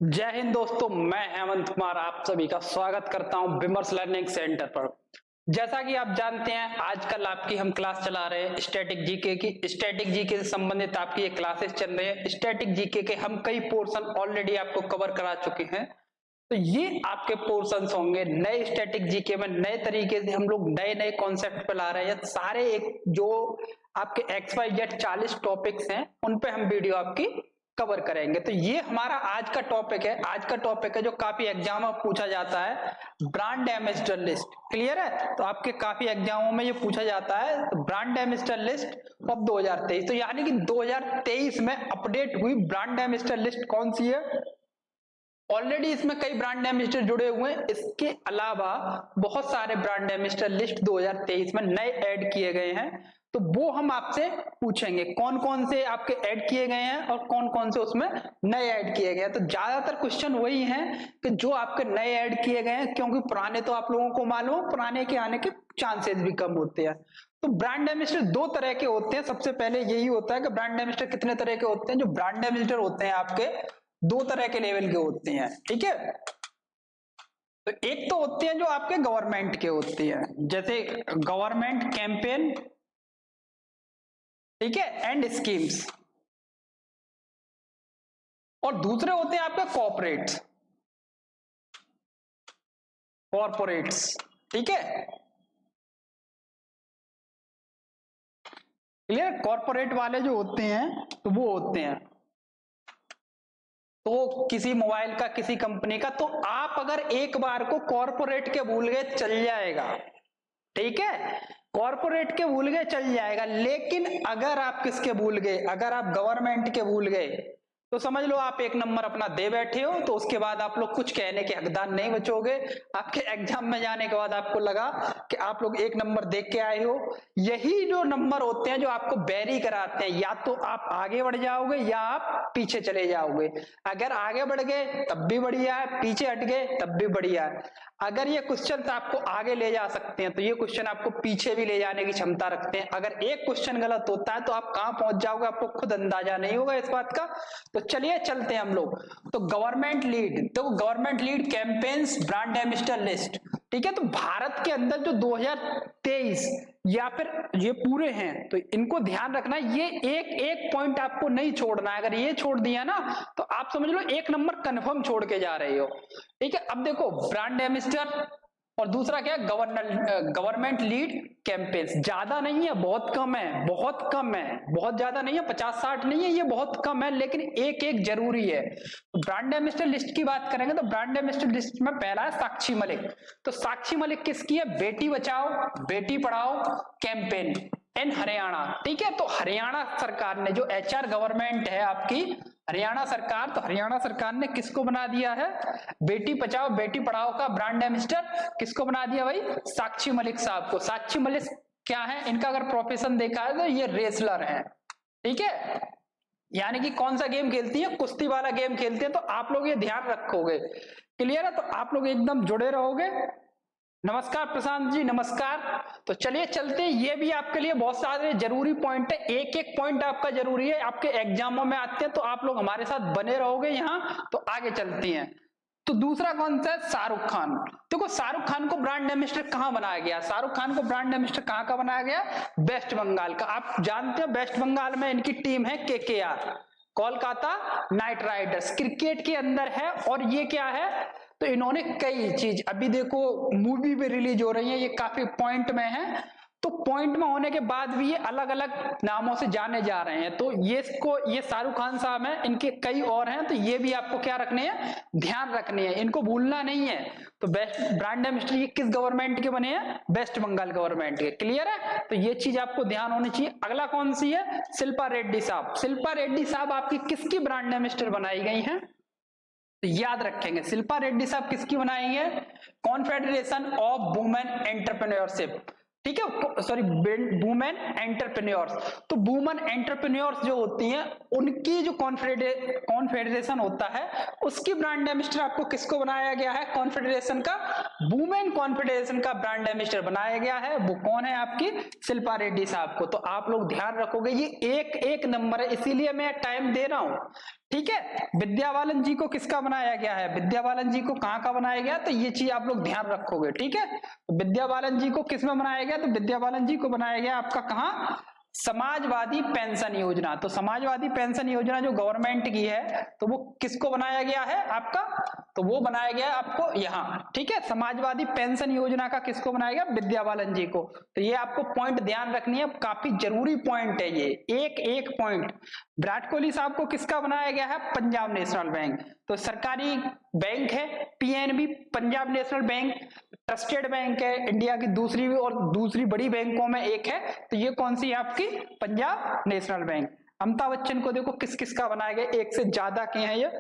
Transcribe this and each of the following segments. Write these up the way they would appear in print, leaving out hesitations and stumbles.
जय हिंद दोस्तों, मैं हेमंत कुमार आप सभी का स्वागत करता हूं विमर्श लर्निंग सेंटर पर। जैसा कि आप जानते हैं, आजकल आपकी हम क्लास चला रहे हैं स्टैटिक जीके की। स्टैटिक जीके से संबंधित आपकी ये क्लासेस चल रही है। स्टैटिक जीके के हम कई पोर्शन ऑलरेडी आपको कवर करा चुके हैं, तो ये आपके पोर्शंस होंगे नए स्टैटिक जीके में। नए तरीके से हम लोग नए नए कॉन्सेप्ट पे ला रहे हैं। सारे एक जो आपके XYZ 40 टॉपिक्स हैं, उन पे हम वीडियो आपकी कवर करेंगे। तो ये हमारा आज का टॉपिक है। आज का टॉपिक है जो काफी एग्जाम में पूछा जाता है, ब्रांड एम्बेसडर लिस्ट। क्लियर है? तो आपके काफी एग्जामों में ये पूछा जाता है, तो ब्रांड एम्बेसडर लिस्ट ऑफ 2023। तो यानी कि 2023 में अपडेट हुई ब्रांड एम्बेसडर लिस्ट कौन सी है। ऑलरेडी इसमें कई ब्रांड एम्बेसडर जुड़े हुए हैं। इसके अलावा बहुत सारे ब्रांड एम्बेसडर लिस्ट 2023 में नए ऐड किए गए हैं, तो वो हम आपसे पूछेंगे कौन कौन से आपके ऐड किए गए हैं और कौन कौन से उसमें नए ऐड किए गए हैं। तो ज्यादातर क्वेश्चन वही हैं कि जो आपके नए ऐड किए गए हैं, क्योंकि पुराने तो आप लोगों को मालूम, पुराने के आने के चांसेस भी कम होते हैं। तो ब्रांड एम्बेसडर दो तरह के होते हैं। सबसे पहले यही होता है कि ब्रांड एम्बेसडर कितने तरह के होते हैं। जो ब्रांड एम्बेसडर होते हैं आपके दो तरह के लेवल के होते हैं, ठीक है। तो एक तो होते हैं जो आपके गवर्नमेंट के होते हैं, जैसे गवर्नमेंट कैंपेन, ठीक है, एंड स्कीम्स। और दूसरे होते हैं आपके कॉर्पोरेट्स, ठीक है। क्लियर? कॉर्पोरेट वाले जो होते हैं तो वो होते हैं तो किसी मोबाइल का, किसी कंपनी का, तो आप अगर एक बार को कॉर्पोरेट के भूल गए चल जाएगा, ठीक है। कॉर्पोरेट के भूल गए चल जाएगा, लेकिन अगर आप किसके भूल गए, अगर आप गवर्नमेंट के भूल गए तो समझ लो आप एक नंबर अपना दे बैठे हो। तो उसके बाद आप लोग कुछ कहने के हकदार नहीं बचोगे। आपके एग्जाम में जाने के बाद आपको लगा कि आप लोग एक नंबर देख के आए हो। यही जो नंबर होते हैं जो आपको बैरी कराते हैं, या तो आप आगे बढ़ जाओगे या आप पीछे चले जाओगे। अगर आगे बढ़ गए तब भी बढ़िया है, पीछे हट गए तब भी बढ़िया है। अगर ये क्वेश्चन आपको आगे ले जा सकते हैं, तो ये क्वेश्चन आपको पीछे भी ले जाने की क्षमता रखते हैं। अगर एक क्वेश्चन गलत होता है तो आप कहां पहुंच जाओगे आपको खुद अंदाजा नहीं होगा इस बात का। तो चलिए चलते हैं हम लोग। तो गवर्नमेंट लीड, तो government lead campaigns brand ambassador list, ठीक है। तो भारत के अंदर जो 2023 या फिर ये पूरे हैं, तो इनको ध्यान रखना। ये एक एक पॉइंट आपको नहीं छोड़ना है। अगर ये छोड़ दिया ना तो आप समझ लो एक नंबर कंफर्म छोड़ के जा रहे हो, ठीक है। अब देखो, ब्रांड एम्बेसडर और दूसरा क्या है, गवर्नमेंट लीड कैंपेन्स। ज्यादा नहीं है, बहुत कम है, बहुत कम है, बहुत ज्यादा नहीं है, 50-60 नहीं है, ये बहुत कम है, लेकिन एक एक जरूरी है। तो ब्रांड एम्बेसडर लिस्ट की बात करेंगे तो ब्रांड एम्बेसडर लिस्ट में पहला है साक्षी मलिक। तो साक्षी मलिक किसकी है? बेटी बचाओ बेटी पढ़ाओ कैंपेन इन हरियाणा, ठीक है। तो हरियाणा सरकार ने, जो HR गवर्नमेंट है आपकी हरियाणा सरकार, तो हरियाणा सरकार ने किसको बना दिया है? बेटी बचाओ बेटी पढ़ाओ का ब्रांड एम्बेसडर किसको बना दिया भाई? साक्षी मलिक साहब को। साक्षी मलिक क्या है? इनका अगर प्रोफेशन देखा है तो ये रेसलर है, ठीक है। यानी कि कौन सा गेम खेलती है? कुश्ती वाला गेम खेलते हैं। तो आप लोग ये ध्यान रखोगे। क्लियर है? तो आप लोग एकदम जुड़े रहोगे। नमस्कार प्रशांत जी, नमस्कार। तो चलिए चलते हैं। ये भी आपके लिए बहुत सारे जरूरी पॉइंट है, एक एक पॉइंट आपका जरूरी है, आपके एग्जामों में आते हैं। तो आप लोग हमारे साथ बने रहोगे यहाँ। तो आगे चलती हैं। तो दूसरा कौन सा है? शाहरुख खान। देखो, शाहरुख खान को ब्रांड एम्बेसडर कहाँ बनाया गया? शाहरुख खान को ब्रांड एम्बेसडर कहाँ का बनाया गया? वेस्ट बंगाल का। आप जानते हैं वेस्ट बंगाल में इनकी टीम है KKR, Kolkata night Riders, cricket के अंदर है। और ये क्या है? तो इन्होंने कई चीज, अभी देखो मूवी भी रिलीज हो रही है, ये काफी पॉइंट में है। तो पॉइंट में होने के बाद भी ये अलग अलग नामों से जाने जा रहे हैं। तो ये शाहरुख खान साहब हैं, इनके कई और हैं। तो ये भी आपको क्या रखने हैं? ध्यान रखने हैं, इनको भूलना नहीं है। तो बेस्ट ब्रांड एम्बेसडर ये किस गवर्नमेंट के बने हैं? वेस्ट बंगाल गवर्नमेंट के। क्लियर है? तो ये चीज आपको ध्यान होनी चाहिए। अगला कौन सी है? शिल्पा रेड्डी साहब। शिल्पा रेड्डी साहब आपकी किसकी ब्रांड एम्बेसडर बनाई गई हैं? तो याद रखेंगे, शिल्पा रेड्डी साहब किसकी बनाई है? कॉन्फेडरेशन ऑफ वुमेन एंटरप्रेन्योरशिप, ठीक है, सॉरी, वुमेन एंटरप्रेन्योर्स। तो वुमेन एंटरप्रेन्योर्स जो होती हैं, उनकी जो कॉन्फेडरेशन होता है, उसकी ब्रांड एम्बेसडर आपको किसको बनाया गया है? कॉन्फेडरेशन का, वुमेन कॉन्फेडरेशन का ब्रांड एम्बेसडर बनाया गया है। वो कौन है? आपकी शिल्पा रेड्डी साहब को। तो आप लोग ध्यान रखोगे, ये एक एक नंबर है, इसीलिए मैं टाइम दे रहा हूं। ठीक है। विद्या बालन जी को किसका बनाया गया है, विद्या बालन जी को कहाँ का बनाया गया, तो ये चीज आप लोग ध्यान रखोगे, ठीक है। तो विद्या बालन जी को किस में बनाया गया, तो विद्या बालन जी को बनाया गया आपका कहाँ, समाजवादी पेंशन योजना। तो समाजवादी पेंशन योजना जो गवर्नमेंट की है, तो वो किसको बनाया गया है आपका, तो वो बनाया गया आपको यहाँ, ठीक है। समाजवादी पेंशन योजना का किसको बनाया गया, विद्या बालन जी को। तो ये आपको पॉइंट ध्यान रखनी है, काफी जरूरी पॉइंट है ये, एक एक पॉइंट। विराट कोहली साहब को किसका बनाया गया है, पंजाब नेशनल बैंक। तो सरकारी बैंक है PNB, Punjab national bank, trusted bank है, इंडिया की दूसरी बड़ी बैंकों में एक है। तो ये कौन सी है आपकी, पंजाब नेशनल बैंक। अमिताभ बच्चन को देखो किस किस का बनाया गया, एक से ज्यादा के हैं ये।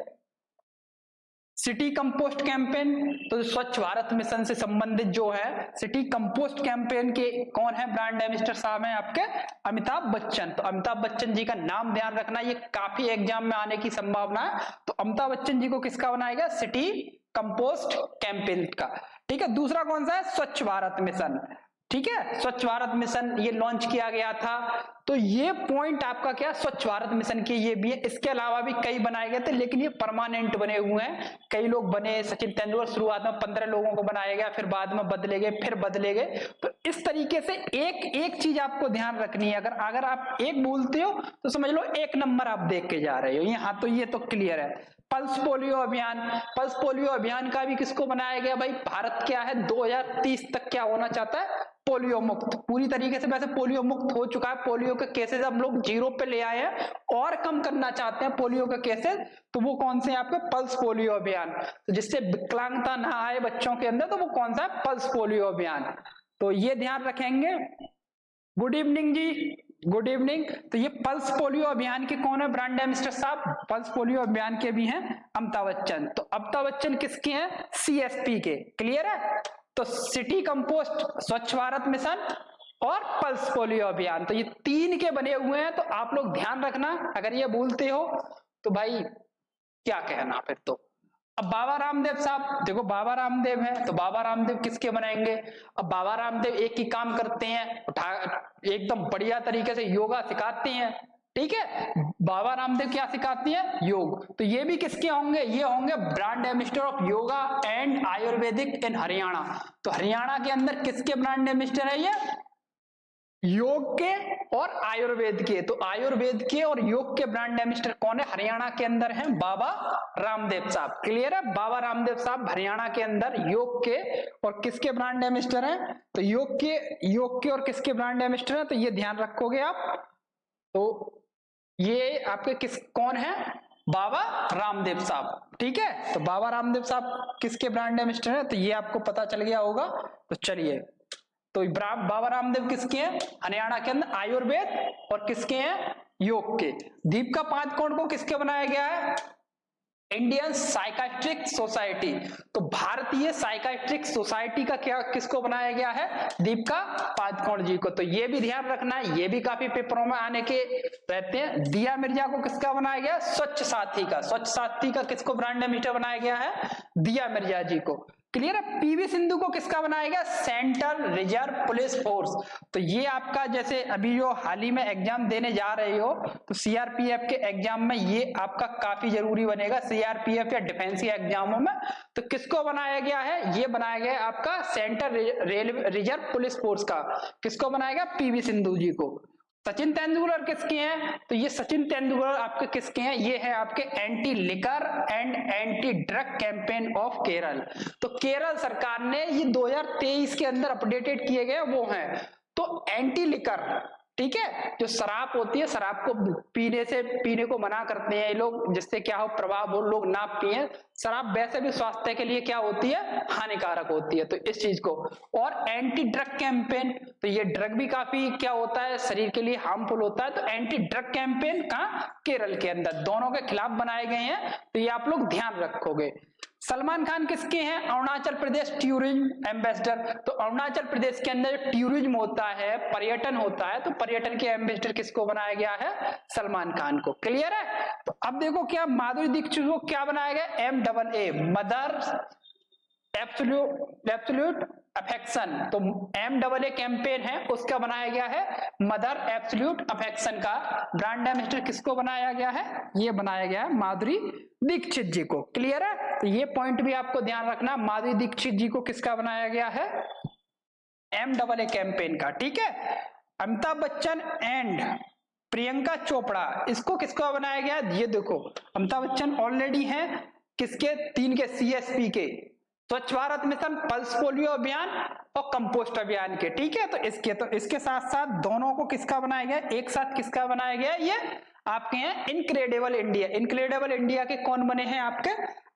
सिटी कंपोस्ट कैंपेन, तो स्वच्छ भारत मिशन से संबंधित जो है सिटी कंपोस्ट कैंपेन के कौन है ब्रांड एम्बेसडर साहब हैं आपके, अमिताभ बच्चन। तो अमिताभ बच्चन जी का नाम ध्यान रखना, ये काफी एग्जाम में आने की संभावना है। तो अमिताभ बच्चन जी को किसका बनाएगा, सिटी कंपोस्ट कैंपेन का, ठीक है। दूसरा कौन सा है, स्वच्छ भारत मिशन, ठीक है। स्वच्छ भारत मिशन ये लॉन्च किया गया था। तो ये पॉइंट आपका क्या, स्वच्छ भारत मिशन के ये भी है। इसके अलावा भी कई बनाए गए थे, लेकिन ये परमानेंट बने हुए हैं। कई लोग बने, सचिन तेंदुलकर शुरुआत में 15 लोगों को बनाया गया, फिर बाद में बदले गए, फिर बदले गए। तो इस तरीके से एक एक चीज आपको ध्यान रखनी है। अगर आप एक भूलते हो तो समझ लो एक नंबर आप देख के जा रहे हो यहाँ। तो ये तो क्लियर है। पल्स पोलियो अभियान, पल्स पोलियो अभियान का भी किसको बनाया गया भाई, भारत क्या है 2030 तक क्या होना चाहता है, पोलियो मुक्त। पूरी तरीके से वैसे पोलियो मुक्त हो चुका है, पोलियो के केसेस हम लोग 0 पे ले आए हैं, और कम करना चाहते हैं पोलियो के केसेस। तो वो कौन से हैं आपके, पल्स पोलियो अभियान। तो जिससे विकलांगता ना आए बच्चों के अंदर, तो वो कौन सा है, पल्स पोलियो अभियान। तो ये ध्यान रखेंगे। गुड इवनिंग जी, गुड इवनिंग। तो ये पल्स पोलियो अभियान के कौन है ब्रांड एम्बेसडर साहब, पल्स पोलियो अभियान के भी हैं अमिताभ बच्चन। तो अमिताभ बच्चन किसके हैं, सीएसपी के, क्लियर है। तो सिटी कंपोस्ट, स्वच्छ भारत मिशन और पल्स पोलियो अभियान, तो ये 3 के बने हुए हैं। तो आप लोग ध्यान रखना, अगर ये भूलते हो तो भाई क्या कहना फिर तो। अब बाबा रामदेव साहब, देखो बाबा रामदेव है, तो बाबा रामदेव किसके बनाएंगे। अब बाबा रामदेव एक ही काम करते हैं, एकदम बढ़िया तरीके से योगा सिखाते हैं, ठीक है। बाबा रामदेव क्या सिखाती हैं, योग। तो ये भी किसके होंगे, ये होंगे brand ambassador of yoga and Ayurvedic in Haryana. तो हरियाणा के अंदर किसके ब्रांड एम्बेसडर है ये, योग के और आयुर्वेद के। तो आयुर्वेद के और योग के ब्रांड एम्बेसडर कौन है, हरियाणा के अंदर है बाबा रामदेव साहब, क्लियर है। बाबा रामदेव साहब हरियाणा के अंदर योग के और किसके ब्रांड एम्बेसडर हैं, तो योग के और किसके ब्रांड एम्बेसडर हैं, तो ये ध्यान रखोगे आप। तो ये आपके कौन है, बाबा रामदेव साहब, ठीक है। तो बाबा रामदेव साहब किसके ब्रांड एम्बेसडर है, तो ये आपको पता चल गया होगा। तो चलिए, तो बाबा रामदेव किसके हैं, हरियाणा के अंदर आयुर्वेद और किसके हैं, योग के। दीपिका पादुकोण को किसके बनाया गया है, इंडियन साइकाइट्रिक सोसाइटी। तो भारतीय साइकाइट्रिक सोसाइटी का क्या किसको बनाया गया है, दीपिका पादुकोण जी को। तो ये भी ध्यान रखना है, ये भी काफी पेपरों में आने के रहते हैं। दिया मिर्जा को किसका बनाया गया, स्वच्छ साथी का। स्वच्छ साथी का किसको ब्रांड एम्बेसडर बनाया गया है, दिया मिर्जा जी को, क्लियर है। पीवी सिंधु को किसका बनाया गया, सेंट्रल रिजर्व पुलिस फोर्स। तो ये आपका जैसे अभी जो हाल ही में एग्जाम देने जा रहे हो, तो सीआरपीएफ के एग्जाम में ये आपका काफी जरूरी बनेगा, सीआरपीएफ या डिफेंस के एग्जामों में। तो किसको बनाया गया है, ये बनाया गया आपका सेंट्रल रिजर्व पुलिस फोर्स का। किसको बनाया गया, पीवी सिंधु जी को। सचिन तेंदुलकर किसके हैं, तो ये सचिन तेंदुलकर आपके किसके हैं, ये है आपके anti liquor and anti drug campaign of Kerala. तो केरल सरकार ने ये 2023 के अंदर अपडेटेड किए गए वो हैं। तो एंटी लिकर, ठीक है, जो शराब होती है, शराब को पीने को मना करते हैं ये लोग, जिससे क्या हो, प्रभाव हो, लोग ना पिए। शराब वैसे भी स्वास्थ्य के लिए क्या होती है, हानिकारक होती है। तो इस चीज को, और एंटी ड्रग कैंपेन, तो ये ड्रग भी काफी क्या होता है, शरीर के लिए हार्मफुल होता है। तो एंटी ड्रग कैंपेन कहां, केरल के अंदर, दोनों के खिलाफ बनाए गए हैं। तो ये आप लोग ध्यान रखोगे। सलमान खान किसके हैं, अरुणाचल प्रदेश टूरिज्म एम्बेसडर। तो अरुणाचल प्रदेश के अंदर टूरिज्म होता है, पर्यटन होता है, तो पर्यटन के एम्बेसडर किसको बनाया गया है, सलमान खान को, क्लियर है। तो अब देखो क्या माधुरी दीक्षित को क्या बनाया गया, MAA, मदर एब्सोल्यूट अफेक्शन, तो MAA कैंपेन है उसका बनाया गया है मदर एब्सोल्यूट अफेक्शन का ब्रांड एम्बेसडर किसको बनाया गया है, ये बनाया गया है माधुरी दीक्षित जी को। क्लियर है, तो ये पॉइंट भी आपको ध्यान रखना, माधुरी दीक्षित जी को किसका बनाया गया है, MAA कैंपेन का। ठीक है, अमिताभ बच्चन एंड प्रियंका चोपड़ा, इसको किसको बनाया गया, ये देखो अमिताभ बच्चन ऑलरेडी हैं किसके, 3 के CSP के, स्वच्छ भारत मिशन, पल्स पोलियो अभियान और कंपोस्ट अभियान के। ठीक है, तो इसके साथ साथ दोनों को किसका बनाया गया, एक साथ किसका बनाया गया, ये आपके हैं इनक्रेडिबल इंडिया। इनक्रेडिबल इंडिया के कौन बने हैं आपके,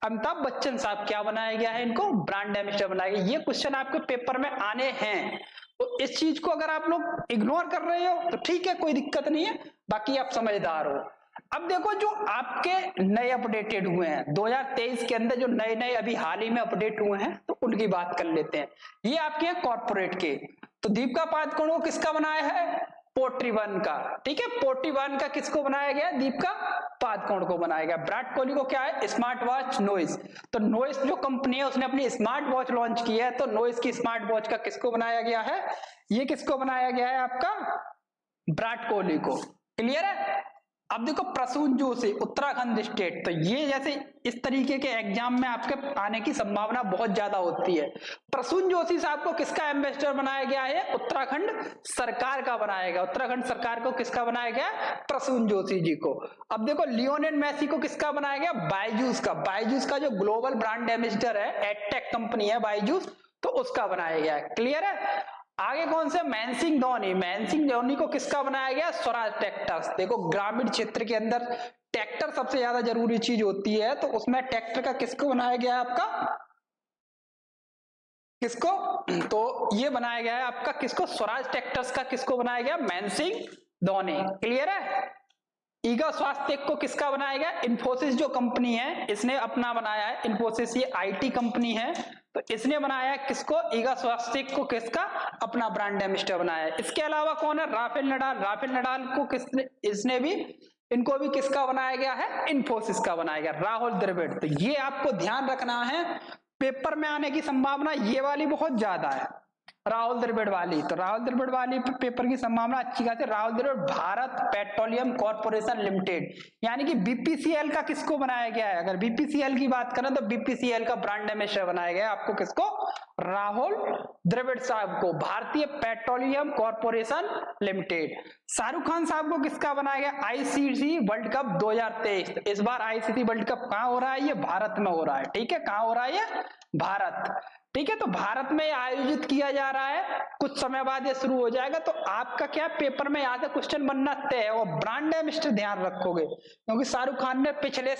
अमिताभ बच्चन साहब, क्या बनाया गया है इनको, ब्रांड एम्बेसडर बनाया गया। ये क्वेश्चन आपके पेपर में आने हैं, तो इस चीज को अगर आप लोग इग्नोर कर रहे हो तो ठीक है, कोई दिक्कत नहीं है, बाकी आप समझदार हो। अब देखो जो आपके नए अपडेटेड हुए हैं 2023 के अंदर, जो नए नए अभी हाल ही में अपडेट हुए हैं, तो उनकी बात कर लेते हैं। ये आपके हैं कॉर्पोरेट के, तो दीपिका पादुकोण को किसका बनाया है, पोट्री वन का। ठीक है, पोट्री वन का किसको बनाया गया, दीपिका पादुकोण को बनाया गया। विराट कोहली को क्या है, स्मार्ट वॉच नोइस, तो नोइस जो कंपनी है उसने अपनी स्मार्ट वॉच लॉन्च की है, तो नोइस की स्मार्ट वॉच का किसको बनाया गया है, ये किसको बनाया गया है आपका, विराट कोहली को। क्लियर है, अब देखो प्रसून जोशी उत्तराखंड स्टेट, तो ये जैसे इस तरीके के एग्जाम में आपके आने की संभावना बहुत ज्यादा होती है। प्रसून जोशी साहब को किसका एम्बेसडर बनाया गया है, उत्तराखंड सरकार का बनाया गया। उत्तराखंड सरकार को किसका बनाया गया, प्रसून जोशी जी को। अब देखो लियोनेल मेसी को किसका बनाया गया, बायजूस का। बायजूस का जो ग्लोबल ब्रांड एम्बेसडर है, एडटेक कंपनी है बायजूस, तो उसका बनाया गया है। क्लियर है, आगे कौन से, महेंद्र सिंह धोनी। महेंद्र सिंह धोनी को किसका बनाया गया, स्वराज ट्रैक्टर्स। देखो ग्रामीण क्षेत्र के अंदर ट्रैक्टर सबसे ज्यादा जरूरी चीज होती है, तो उसमें ट्रैक्टर का किसको बनाया गया है आपका, किसको, तो ये बनाया गया है आपका किसको, स्वराज ट्रैक्टर्स का किसको बनाया गया, महेंद्र सिंह धोनी। क्लियर है, ईगा स्वास्थ्य को किसका बनाया गया, इन्फोसिस जो कंपनी है इसने अपना बनाया है। इन्फोसिस ये IT कंपनी है, तो इसने बनाया किसको, ईगा स्वास्थ्य को किसका अपना ब्रांड एम्बेसडर बनाया है। इसके अलावा कौन है, राफेल नडाल। राफेल नडाल को किसने, इसने भी, इनको भी किसका बनाया गया है, इन्फोसिस का बनाया गया। राहुल द्रविड़, तो ये आपको ध्यान रखना है, पेपर में आने की संभावना ये वाली बहुत ज्यादा है, राहुल द्रविड़ वाली। तो राहुल द्रविड़ वाली पेपर की संभावना अच्छी खासी। Rahul Dravid Bharat Petroleum Corporation Limited, यानी कि BPCL का किसको बनाया गया है, अगर BPCL की बात करें तो BPCL का ब्रांड एम्बेसडर बनाया गया है आपको किसको, राहुल द्रविड़ साहब को, भारतीय petroleum Corporation limited. Shahrukh Khan साहब को किसका बनाया गया, ICC वर्ल्ड कप 2023। इस बार ICC वर्ल्ड कप कहां हो रहा है, ये भारत में हो रहा है। ठीक है, कहां हो रहा है, ये भारत। ठीक है, तो भारत में आयोजित किया जा रहा है, कुछ समय बाद ये शुरू हो जाएगा। तो आपका क्या पेपर में यहाँ से क्वेश्चन बनना तय है, और ब्रांड एम्बेसडर ध्यान रखोगे, क्योंकि शाहरुख खान ने पिछले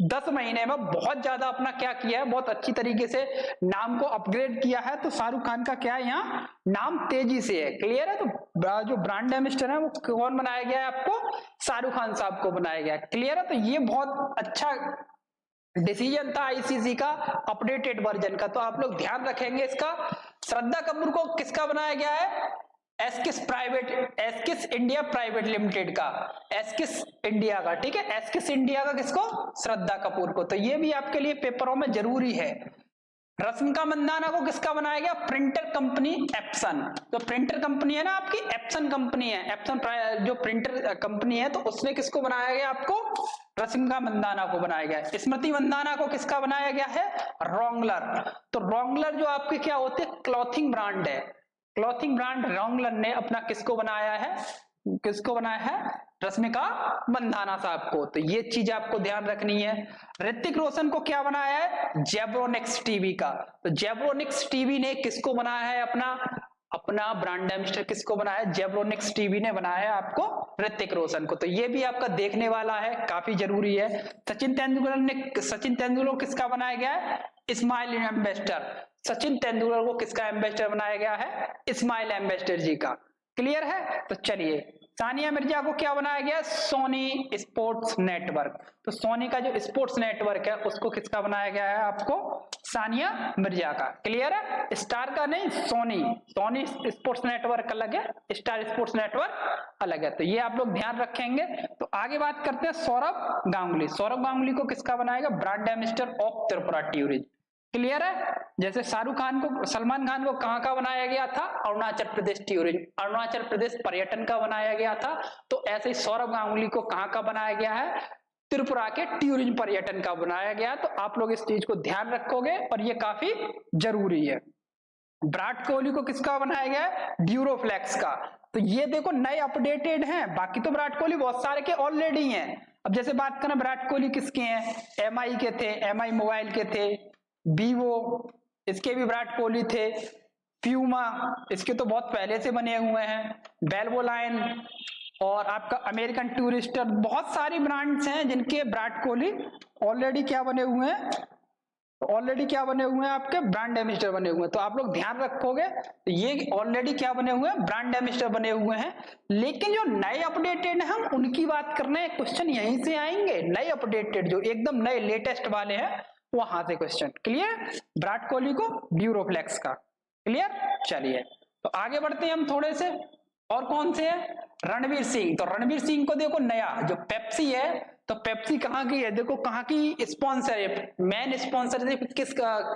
10 महीने में बहुत ज्यादा अपना क्या किया है, बहुत अच्छी तरीके से नाम को अपग्रेड किया है। तो शाहरुख खान का क्या है, यहाँ नाम तेजी से है। क्लियर है, तो जो ब्रांड एम्बेसडर है वो कौन बनाया गया है आपको, शाहरुख खान साहब को बनाया गया है। क्लियर है, तो ये बहुत अच्छा डिसीजन था ICC का अपडेटेड वर्जन का, तो आप लोग ध्यान रखेंगे इसका। श्रद्धा कपूर को किसका बनाया गया है, एस्किस इंडिया प्राइवेट लिमिटेड का, एस्किस इंडिया का। ठीक है, एस्किस इंडिया का किसको, श्रद्धा कपूर को। तो ये भी आपके लिए पेपरों में जरूरी है। रश्मिका मंदाना को किसका बनाया गया, प्रिंटर कंपनी एप्सन। तो प्रिंटर कंपनी है ना आपकी, एप्सन कंपनी है, एप्सन जो प्रिंटर कंपनी है, तो उसने किसको बनाया गया आपको, रश्मिका मंदाना को बनाया गया। स्मृति मंदाना को किसका बनाया गया है, रॉन्गलर। तो रॉन्गलर जो आपके क्या होते हैं, क्लॉथिंग ब्रांड है। क्लॉथिंग ब्रांड रॉन्गलर ने अपना किसको बनाया है, किसको बनाया है, रश्मिका मंदाना साहब को। तो ये चीज आपको ध्यान रखनी है। ऋतिक रोशन को क्या बनाया है, जेब्रोनिक्स टीवी का। तो जेब्रोनिक्स टीवी ने किसको बनाया है, अपना ब्रांड एम्बेसडर किसको बनाया है, जेब्रोनिक्स टीवी ने बनाया है आपको ऋतिक रोशन को। तो ये भी आपका देखने वाला है, काफी जरूरी है। सचिन तेंदुलकर को किसका बनाया गया है, स्माइल एम्बेसडर। सचिन तेंदुलकर को किसका एम्बेसडर बनाया गया है, स्माइल एम्बेसडर जी का। क्लियर है, तो चलिए सानिया मिर्जा को क्या बनाया गया, सोनी स्पोर्ट्स नेटवर्क। तो सोनी का जो स्पोर्ट्स नेटवर्क है उसको किसका बनाया गया है आपको, सानिया मिर्जा का। क्लियर है, स्टार का नहीं, सोनी स्पोर्ट्स नेटवर्क अलग है, स्टार स्पोर्ट्स नेटवर्क अलग है। तो ये आप लोग ध्यान रखेंगे। तो आगे बात करते हैं सौरभ गांगुली। सौरभ गांगुली को किसका बनाएगा, brand ambassador of Tripura tourism. Clear है? जैसे शाहरुख खान को, सलमान खान को कहाँ का बनाया गया था? अरुणाचल प्रदेश टूरिज्म, अरुणाचल प्रदेश पर्यटन का बनाया गया था। तो ऐसे ही सौरभ गांगुली को कहाँ का बनाया गया है? त्रिपुरा के टूरिज्म पर्यटन का बनाया गया। तो आप लोग इस चीज को ध्यान रखोगे और ये काफी जरूरी है। विराट कोहली को किसका बनाया गया है? ड्यूरोफ्लेक्स का। तो ये देखो नए अपडेटेड हैं, बाकी तो विराट कोहली बहुत सारे के ऑलरेडी हैं। अब जैसे बात करें विराट कोहली किसके हैं? एमआई के थे, एमआई मोबाइल के थे, वीवो इसके भी विराट कोहली थे, प्यूमा इसके तो बहुत पहले से बने हुए हैं, बेल्वोलाइन और आपका अमेरिकन टूरिस्टर, बहुत सारी ब्रांड्स हैं जिनके विराट कोहली ऑलरेडी क्या बने हुए हैं? ऑलरेडी क्या बने हुए हैं? आपके ब्रांड एम्बेसडर बने हुए हैं। तो आप लोग ध्यान रखोगे तो ये ऑलरेडी क्या बने हुए हैं? ब्रांड एम्बेसडर बने हुए हैं। लेकिन जो नए अपडेटेड हैं हम उनकी बात कर रहे हैं, क्वेश्चन यहीं से आएंगे। नए अपडेटेड जो एकदम नए लेटेस्ट वाले हैं वहां से क्वेश्चन। क्लियर? विराट कोहली को ड्यूरोफ्लेक्स का। क्लियर? चलिए तो आगे बढ़ते हैं हम थोड़े से। और कौन से है? रणवीर सिंह। तो रणवीर सिंह को देखो नया जो पेप्सी है, तो पेप्सी कहाँ की है? देखो कहाँ की स्पॉन्सर है, मेन स्पॉन्सरशिप किस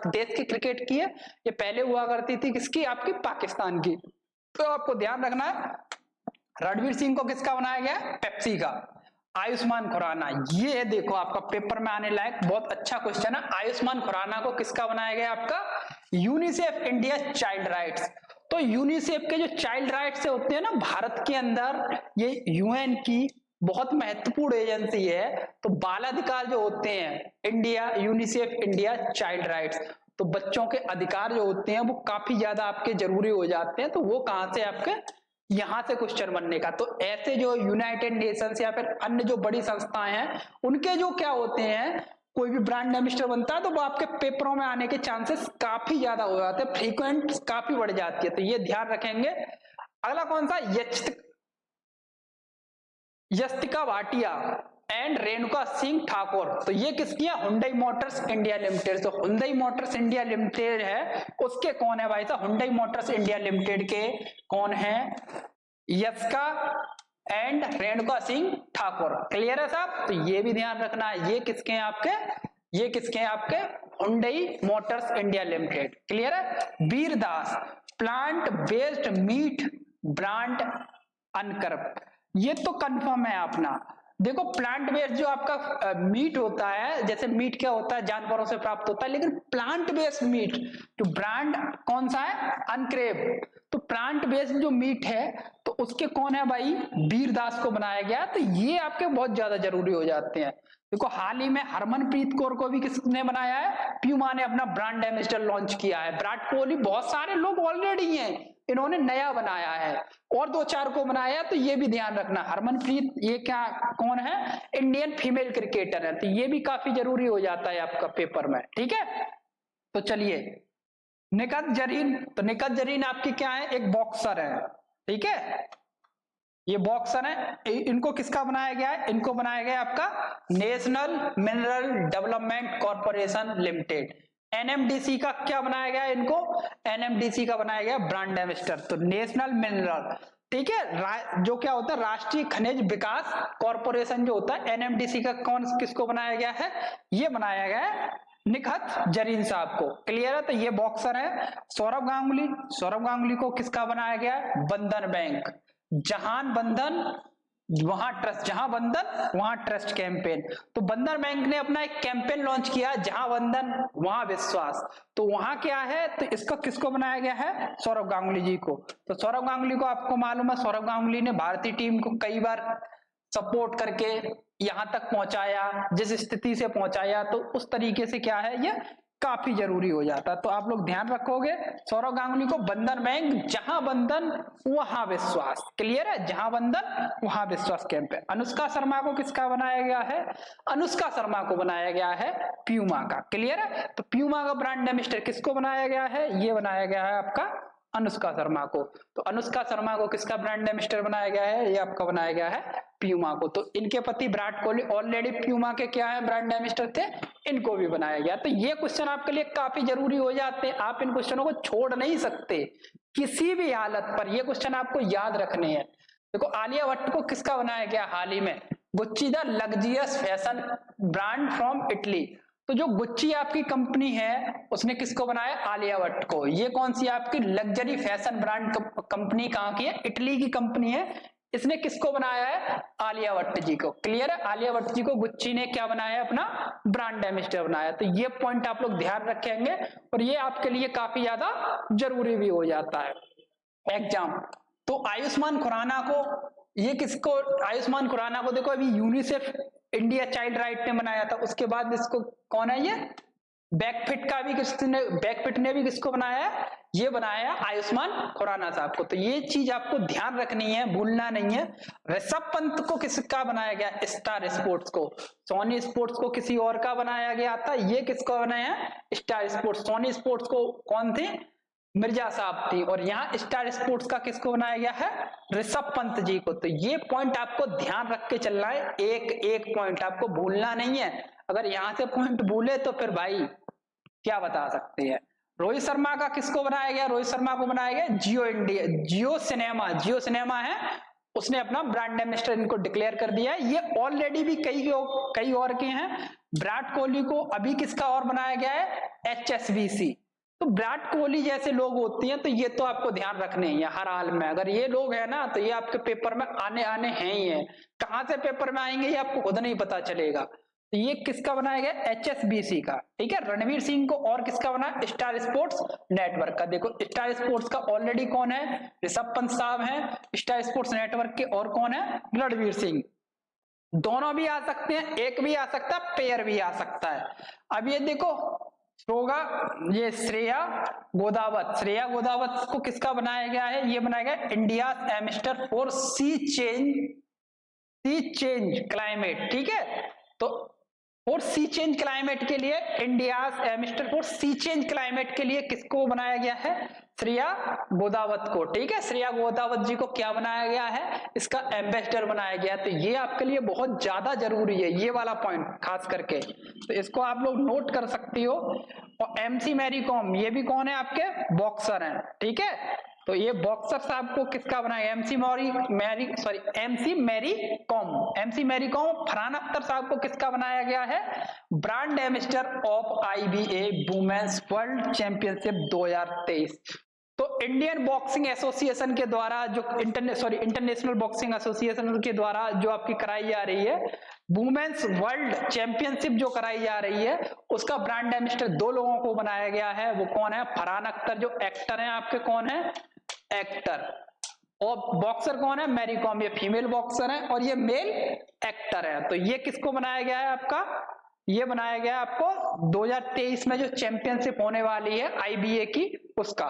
देश की क्रिकेट की है? ये पहले हुआ करती थी किसकी? आपकी पाकिस्तान की। तो आपको ध्यान रखना है रणवीर सिंह को किसका बनाया गया? पेप्सी का। आयुष्मान खुराना, ये देखो आपका पेपर में आने लायक बहुत अच्छा क्वेश्चन है। आयुष्मान खुराना को किसका बनाया गया? आपका यूनिसेफ इंडिया चाइल्ड राइट्स। तो यूनिसेफ के जो चाइल्ड राइट्स होते हैं ना भारत के अंदर, ये यूएन की बहुत महत्वपूर्ण एजेंसी है। तो बाल अधिकार जो होते हैं, India UNICEF India child rights, तो बच्चों के अधिकार जो होते हैं वो काफी ज्यादा आपके जरूरी हो जाते हैं। तो वो कहां से? आपके यहां से क्वेश्चन बनने का। तो ऐसे जो यूनाइटेड नेशंस या फिर अन्य जो बड़ी संस्थाएं हैं उनके जो क्या होते हैं, कोई भी ब्रांड एम्बेसडर बनता है तो वो आपके पेपरों में आने के चांसेस काफी ज्यादा हो जाते हैं, फ्रीक्वेंट काफी बढ़ जाती है। तो ये ध्यान रखेंगे। अगला कौन सा? यस्तिका भाटिया एंड रेणुका सिंह ठाकुर। तो ये किसकी है? Hyundai Motors India limited. तो हुंडई मोटर्स इंडिया लिमिटेड है, उसके कौन है भाई साहब? हुंडई मोटर्स इंडिया लिमिटेड के कौन है? यस्का एंड रेणुका सिंह ठाकुर। क्लियर है साहब? तो ये भी ध्यान रखना है, ये किसके हैं आपके? ये किसके हैं आपके? Hyundai Motors India limited. Clear है? Vir Das plant based meat brand अनकर, ये तो कंफर्म है अपना। देखो प्लांट बेस्ड जो आपका मीट होता है, जैसे मीट क्या होता है? जानवरों से प्राप्त होता है, लेकिन प्लांट बेस्ड मीट जो ब्रांड कौन सा है? अनक्रेव। तो प्लांट बेस्ड जो मीट है तो उसके कौन है भाई? वीरदास को बनाया गया। तो ये आपके बहुत ज्यादा जरूरी हो जाते हैं। देखो हाल ही में हरमनप्रीत कौर को भी किसने बनाया है? प्यूमा ने अपना ब्रांड एम्बेसडर लॉन्च किया है। विराट कोहली, बहुत सारे लोग ऑलरेडी हैं, इन्होंने नया बनाया है और दो चार को बनाया। तो ये भी ध्यान रखना। हरमनप्रीत ये क्या कौन है? इंडियन फीमेल क्रिकेटर है। तो ये भी काफी जरूरी हो जाता है आपका पेपर में। ठीक है? तो चलिए निखत जरीन। तो निखत जरीन आपकी क्या है? एक बॉक्सर है। ठीक है? ये बॉक्सर है। इनको किसका बनाया गया है? इनको बनाया गया आपका national mineral development corporation limited. NMDC का क्या बनाया गया? इनको एनएमडीसी का बनाया गया ब्रांड एम्बेसडर। तो नेशनल मिनरल, ठीक है, जो क्या होता है? राष्ट्रीय खनिज विकास कॉर्पोरेशन जो होता है, एनएमडीसी का कौन किसको बनाया गया है? ये बनाया गया है निखत जरीन साहब को। क्लियर है? तो ये बॉक्सर है। सौरभ गांगुली, सौरभ गांगुली को किसका बनाया गया है? बंधन बैंक, जहां बंधन वहां ट्रस्ट, जहां बंधन वहां ट्रस्ट कैंपेन। तो बंधन बैंक ने अपना एक कैंपेन लॉन्च किया, जहां बंधन वहां विश्वास। तो वहां क्या है? तो इसको किसको बनाया गया है? सौरभ गांगुली जी को। तो सौरभ गांगुली को आपको मालूम है, सौरभ गांगुली ने भारतीय टीम को कई बार सपोर्ट करके यहां तक पहुंचाया, जिस स्थिति से पहुंचाया। तो उस तरीके से क्या है, ये काफी जरूरी हो जाता है। तो आप लोग ध्यान रखोगे सौरभ गांगुली को बंधन बैंक, जहां बंधन वहां विश्वास। क्लियर है? जहां बंधन वहां विश्वास कैंपेन। अनुष्का शर्मा को किसका बनाया गया है? अनुष्का शर्मा को बनाया गया है प्यूमा का। क्लियर है? तो प्यूमा का ब्रांड एम्बेसडर किसको बनाया गया है? ये बनाया गया है आपका अनुष्का शर्मा को। तो अनुष्का शर्मा को किसका ब्रांड एम्बेसडर बनाया गया है? ये आपका बनाया गया है प्यूमा को। तो इनके पति विराट कोहली ऑलरेडी प्यूमा के क्या है? ब्रांड एम्बेसडर थे, इनको भी बनाया गया। तो ये क्वेश्चन आपके लिए काफी जरूरी हो जाते हैं, आप इन क्वेश्चनों को छोड़ नहीं सकते किसी भी हालत पर। ये क्वेश्चन आपको याद रखने हैं। देखो आलिया भट्ट को किसका बनाया गया हाल ही में? Gucci the luxurious fashion brand from Italy. तो जो गुच्ची आपकी कंपनी है उसने किसको बनाया? आलिया भट्ट को। ये कौन सी आपकी लग्जरी फैशन ब्रांड कंपनी कहाँ की है? इटली की कंपनी है। इसने किसको बनाया है? आलिया भट्ट जी को। क्लियर है? आलिया भट्ट जी को गुच्ची ने क्या बनाया? अपना ब्रांड एम्बेसडर बनाया। तो ये पॉइंट आप लोग ध्यान रखेंगे और ये आपके लिए काफी ज्यादा जरूरी भी हो जाता है एग्जाम। तो आयुष्मान खुराना को, ये किसको? आयुष्मान खुराना को देखो अभी यूनिसेफ इंडिया चाइल्ड राइट ने बनाया था, उसके बाद इसको कौन है? ये बैकफिट का भी किसने, बैकफिट ने भी किसको बनाया है? ये बनाया आयुष्मान खुराना साहब को। तो ये चीज आपको ध्यान रखनी है, भूलना नहीं है। ऋषभ पंत को किसका बनाया गया? स्टार स्पोर्ट्स को। सोनी स्पोर्ट्स को किसी और का बनाया गया था, ये किसको बनाया? Star sports. सोनी स्पोर्ट्स को कौन थे? मिर्जा साहब थी। और यहाँ स्टार स्पोर्ट्स का किसको बनाया गया है? ऋषभ पंत जी को। तो ये पॉइंट आपको ध्यान रख के चलना है, एक एक पॉइंट आपको भूलना नहीं है। अगर यहां से पॉइंट भूले तो फिर भाई क्या बता सकते हैं। रोहित शर्मा का किसको बनाया गया? रोहित शर्मा को बनाया गया जियो इंडिया, जियो सिनेमा। जियो सिनेमा है, उसने अपना ब्रांड एम्बेसडर इनको डिक्लेयर कर दिया है। ये ऑलरेडी भी कई और के हैं। विराट कोहली को अभी किसका और बनाया गया है? HSBC। तो विराट कोहली जैसे लोग होती हैं, तो ये तो आपको ध्यान रखने हैं हर हाल में। अगर ये लोग है ना तो ये आपके पेपर में आने हैं ही है। कहां से पेपर में आएंगे ये आपको खुद नहीं पता चलेगा। तो ये किसका बनाया गया? HSBC का। ठीक है। रणवीर सिंह को और किसका बना? स्टार स्पोर्ट्स नेटवर्क का। देखो स्टार स्पोर्ट्स का ऑलरेडी कौन है? ऋषभ पंत साहब हैं। स्टार स्पोर्ट्स नेटवर्क के और कौन है? रणवीर सिंह। दोनों भी आ सकते हैं, एक भी आ सकता है, पेयर भी आ सकता है। अब ये देखो होगा, ये श्रेया गोदावत। श्रेया गोदावत को किसका बनाया गया है? ये बनाया गया India ambassador for sea change climate. ठीक है। तो और सी चेंज क्लाइमेट के लिए, India ambassador for sea change climate के लिए किसको बनाया गया है? श्रेया गोदावत को। ठीक है। श्रेया गोदावत जी को क्या बनाया गया है? इसका एम्बेसडर बनाया गया। तो ये आपके लिए बहुत ज्यादा जरूरी है, ये वाला पॉइंट खास करके। तो इसको आप लोग नोट कर सकती हो। और MC मैरी कॉम, ये भी कौन है? आपके बॉक्सर हैं। ठीक है। तो ये बॉक्सर साहब को किसका बनाया? MC मैरी कॉम। फरहान अख्तर साहब को किसका बनाया गया है? Brand ambassador of IBA women's world championship 2023। तो इंडियन बॉक्सिंग एसोसिएशन के द्वारा जो इंटरनेशनल बॉक्सिंग एसोसिएशन के द्वारा जो आपकी कराई जा रही है वुमेन्स वर्ल्ड चैंपियनशिप जो कराई जा रही है, उसका ब्रांड एम्बेसडर दो लोगों को बनाया गया है। वो कौन है? फरहान अख्तर जो एक्टर हैं आपके, कौन है? एक्टर। और बॉक्सर कौन है? मैरी कॉम। ये फीमेल बॉक्सर है और ये मेल एक्टर है। तो ये किसको बनाया गया है आपका? ये बनाया गया आपको 2023 में जो चैंपियनशिप होने वाली है IBA की, उसका।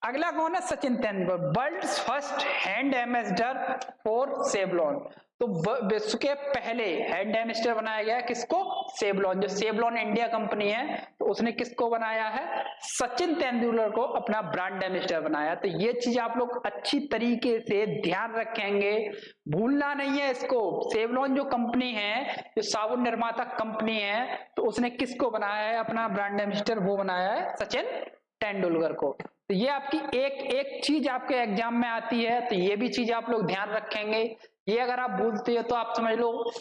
अगला कौन है? Sachin Tendulkar, world first hand ambassador for Savlon. तो विश्व के पहले हैंड एम्बेसडर बनाया गया है किसको? सेवलॉन। जो सेवलॉन इंडिया कंपनी है, तो उसने किसको बनाया है? सचिन तेंदुलकर को अपना ब्रांड एम्बेसडर बनाया। तो ये चीज आप लोग अच्छी तरीके से ध्यान रखेंगे, भूलना नहीं है इसको। सेवलॉन जो कंपनी है, जो साबुन निर्माता कंपनी है, तो उसने किसको बनाया है अपना ब्रांड एम्बेसडर? वो बनाया है सचिन तेंदुलकर को। तो ये आपकी एक एक चीज आपके एग्जाम में आती है, तो ये भी चीज आप लोग ध्यान रखेंगे। ये अगर आप भूलते हो तो आप समझ लो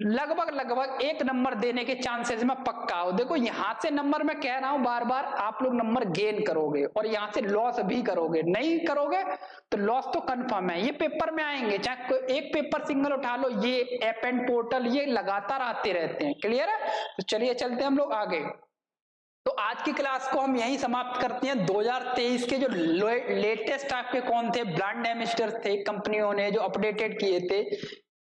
लगभग 1 नंबर देने के चांसेस में पक्का हो। देखो यहाँ से नंबर मैं कह रहा हूं बार बार, आप लोग नंबर गेन करोगे और यहाँ से लॉस भी करोगे। नहीं करोगे तो लॉस तो कंफर्म है। ये पेपर में आएंगे, चाहे कोई एक पेपर सिंगल उठा लो, ये ऐप एंड पोर्टल ये लगातार आते रहते हैं। क्लियर है? तो चलिए चलते हैं हम लोग आगे। तो आज की क्लास को हम यहीं समाप्त करते हैं। 2023 के जो लेटेस्ट आपके कौन थे ब्रांड एम्बेसडर थे कंपनियों ने जो अपडेटेड किए थे,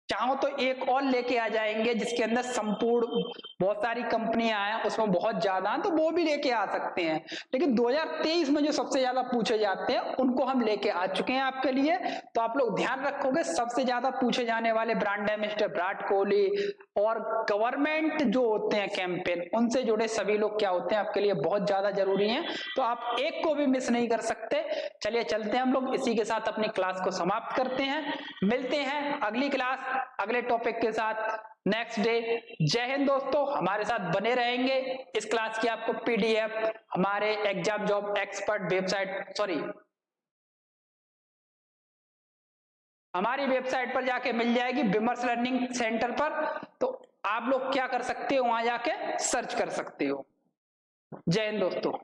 चाहो तो एक और लेके आ जाएंगे जिसके अंदर संपूर्ण बहुत सारी कंपनियां आए, उसमें बहुत ज्यादा, तो वो भी लेके आ सकते हैं। लेकिन 2023 में जो सबसे ज्यादा पूछे जाते हैं उनको हम लेके आ चुके हैं आपके लिए। तो आप लोग ध्यान रखोगे, सबसे ज्यादा पूछे जाने वाले ब्रांड एम्बेसडर विराट कोहली और गवर्नमेंट जो होते हैं कैंपेन, उनसे जुड़े सभी लोग क्या होते हैं आपके लिए बहुत ज्यादा जरूरी हैं। तो आप एक को भी मिस नहीं कर सकते। चलिए चलते हैं हम लोग, इसी के साथ अपनी क्लास को समाप्त करते हैं। मिलते हैं अगली क्लास अगले टॉपिक के साथ नेक्स्ट डे। जय हिंद दोस्तों, हमारे साथ बने रहेंगे। इस क्लास की आपको PDF हमारे एग्जाम जॉब एक्सपर्ट वेबसाइट हमारी वेबसाइट पर जाके मिल जाएगी, विमर्श लर्निंग सेंटर पर। तो आप लोग क्या कर सकते हो, वहां जाके सर्च कर सकते हो। जय हिंद दोस्तों।